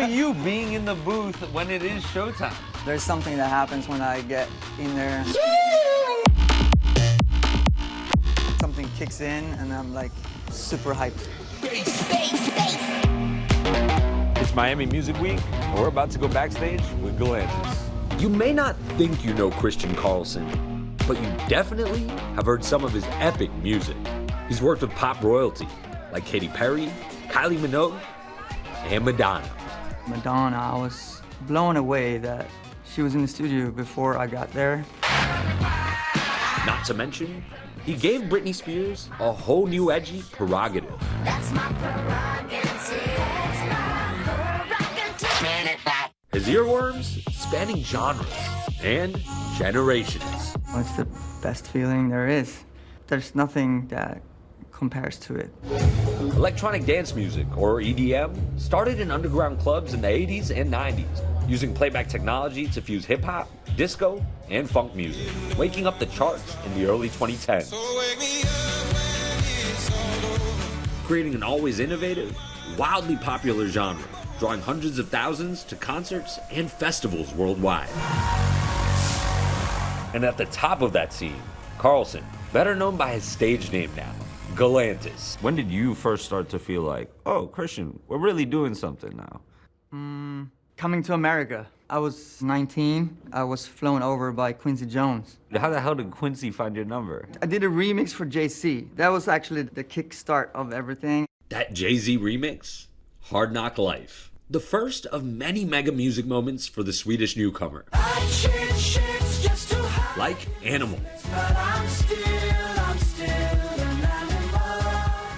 for you being in the booth when it is showtime? There's something that happens when I get in there. Something kicks in and I'm like super hyped. It's Miami Music Week, and we're about to go backstage with Galantis. You may not think you know Christian Karlsson, but you definitely have heard some of his epic music. He's worked with pop royalty like Katy Perry, Kylie Minogue, and Madonna. Madonna, I was blown away that she was in the studio before I got there. Not to mention, he gave Britney Spears a whole new edgy prerogative. That's my prerogative. His earworms spanning genres and generations. It's the best feeling there is. There's nothing that compares to it. Electronic dance music, or EDM, started in underground clubs in the 80s and 90s, using playback technology to fuse hip-hop, disco, and funk music, waking up the charts in the early 2010s. Creating an always innovative, wildly popular genre, drawing hundreds of thousands to concerts and festivals worldwide. And at the top of that scene, Karlsson, better known by his stage name now, Galantis. When did you first start to feel like, oh, Christian, we're really doing something now? Coming to America. I was 19. I was flown over by Quincy Jones. How the hell did Quincy find your number? I did a remix for JC. That was actually the kickstart of everything. That Jay-Z remix? Hard Knock Life. The first of many mega music moments for the Swedish newcomer. Like Animal.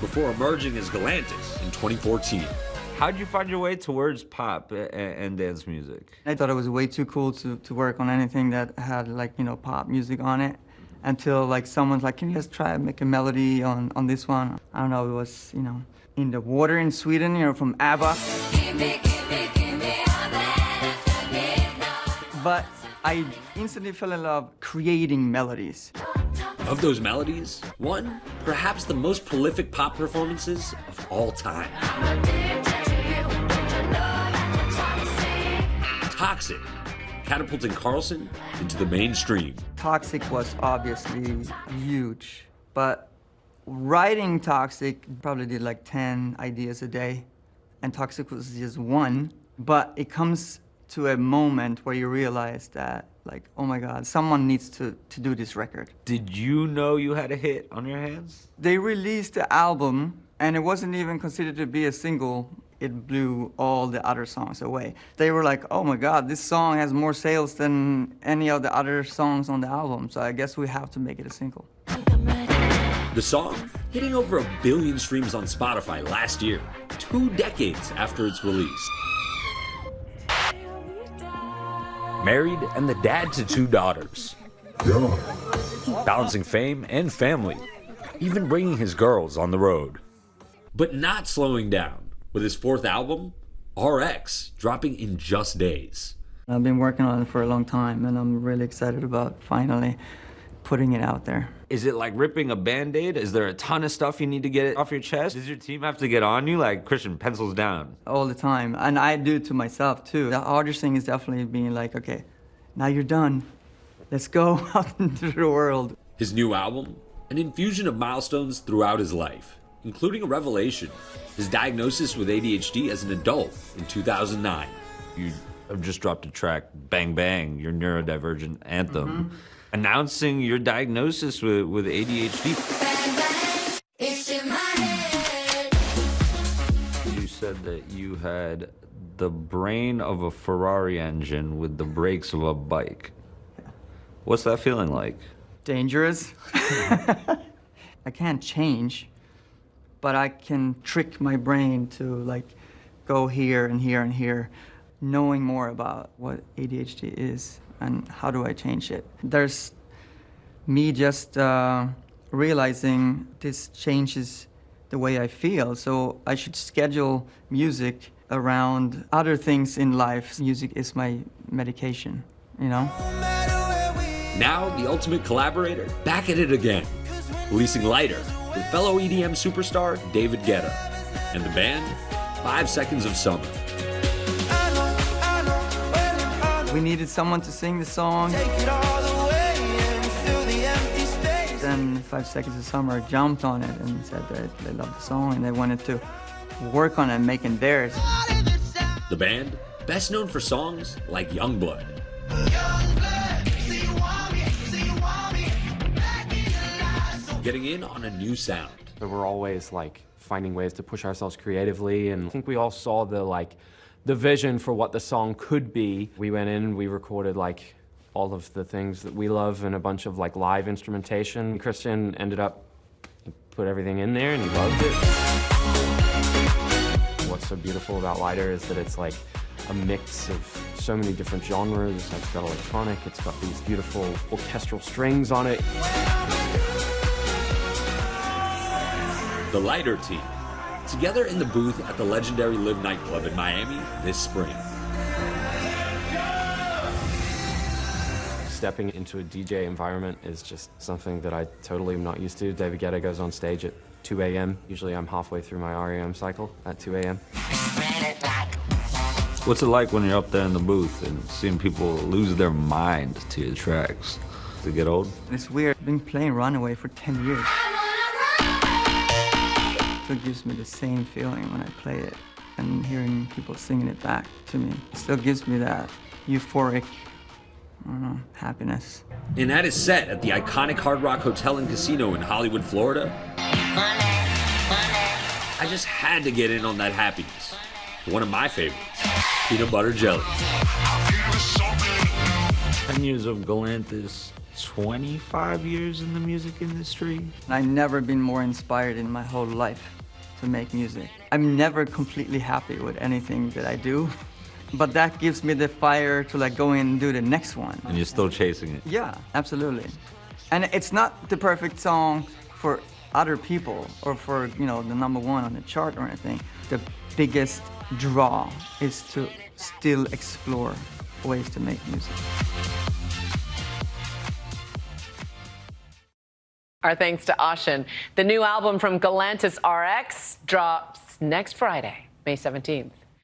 Before emerging as Galantis in 2014. How'd you find your way towards pop and dance music? I thought it was way too cool to work on anything that had like, you know, pop music on it. Until like someone's like, can you just try to make a melody on this one? I don't know, it was, you know, In the Water in Sweden, you know, from ABBA. But I instantly fell in love creating melodies. Of those melodies, one, perhaps the most prolific pop performances of all time. Toxic, catapulting Karlsson into the mainstream. Toxic was obviously huge, but writing Toxic probably did like 10 ideas a day, and Toxic was just one. But it comes to a moment where you realize that, like, oh my God, someone needs to do this record. Did you know you had a hit on your hands? They released the album, and it wasn't even considered to be a single. It blew all the other songs away. They were like, oh my God, this song has more sales than any of the other songs on the album, so I guess we have to make it a single. The song hitting over 1 billion streams on Spotify last year, 2 decades after its release. Married and the dad to 2 daughters. Balancing fame and family, even bringing his girls on the road. But not slowing down, with his 4th album, RX, dropping in just days. I've been working on it for a long time, and I'm really excited about finally putting it out there. Is it like ripping a Band-Aid? Is there a ton of stuff you need to get off your chest? Does your team have to get on you? Like, Christian, pencils down. All the time, and I do it to myself too. The hardest thing is definitely being like, okay, now you're done. Let's go out into the world. His new album, an infusion of milestones throughout his life, including a revelation, his diagnosis with ADHD as an adult in 2009. You have just dropped a track, Bang Bang, your neurodivergent anthem, announcing your diagnosis with ADHD. Bang, bang, it's in my head. You said that you had the brain of a Ferrari engine with the brakes of a bike. What's that feeling like? Dangerous. I can't change, but I can trick my brain to like go here and here and here, knowing more about what ADHD is and how do I change it. There's me just realizing this changes the way I feel, so I should schedule music around other things in life. Music is my medication, you know? Now, the ultimate collaborator, back at it again, releasing Lighter with fellow EDM superstar David Guetta and the band 5 Seconds of Summer. We needed someone to sing the song. Then 5 Seconds of Summer jumped on it and said that they loved the song and they wanted to work on it and make it theirs. The band, best known for songs like Youngblood. Getting in on a new sound. So we're always like finding ways to push ourselves creatively, and I think we all saw the vision for what the song could be. We went in, we recorded like all of the things that we love and a bunch of like live instrumentation. Christian ended up, he put everything in there and he loved it. What's so beautiful about Lighter is that it's like a mix of so many different genres. It's got electronic, it's got these beautiful orchestral strings on it. The Lighter team, together in the booth at the legendary Live nightclub in Miami this spring. Stepping into a DJ environment is just something that I totally am not used to. David Guetta goes on stage at 2 a.m. Usually I'm halfway through my REM cycle at 2 a.m. What's it like when you're up there in the booth and seeing people lose their mind to your tracks? Does it get old? It's weird. I've been playing Runaway for 10 years. It still gives me the same feeling when I play it, and hearing people singing it back to me. It still gives me that euphoric, I don't know, happiness. And at his set at the iconic Hard Rock Hotel and Casino in Hollywood, Florida, I just had to get in on that happiness. One of my favorites, peanut butter jelly. 10 years of Galantis, 25 years in the music industry. I've never been more inspired in my whole life to make music. I'm never completely happy with anything that I do, but that gives me the fire to like go in and do the next one. And you're still chasing it. Yeah, absolutely. And it's not the perfect song for other people or for, you know, the #1 on the chart or anything. The biggest draw is to still explore ways to make music. Our thanks to Ashen. The new album from Galantis RX drops next Friday, May 17th.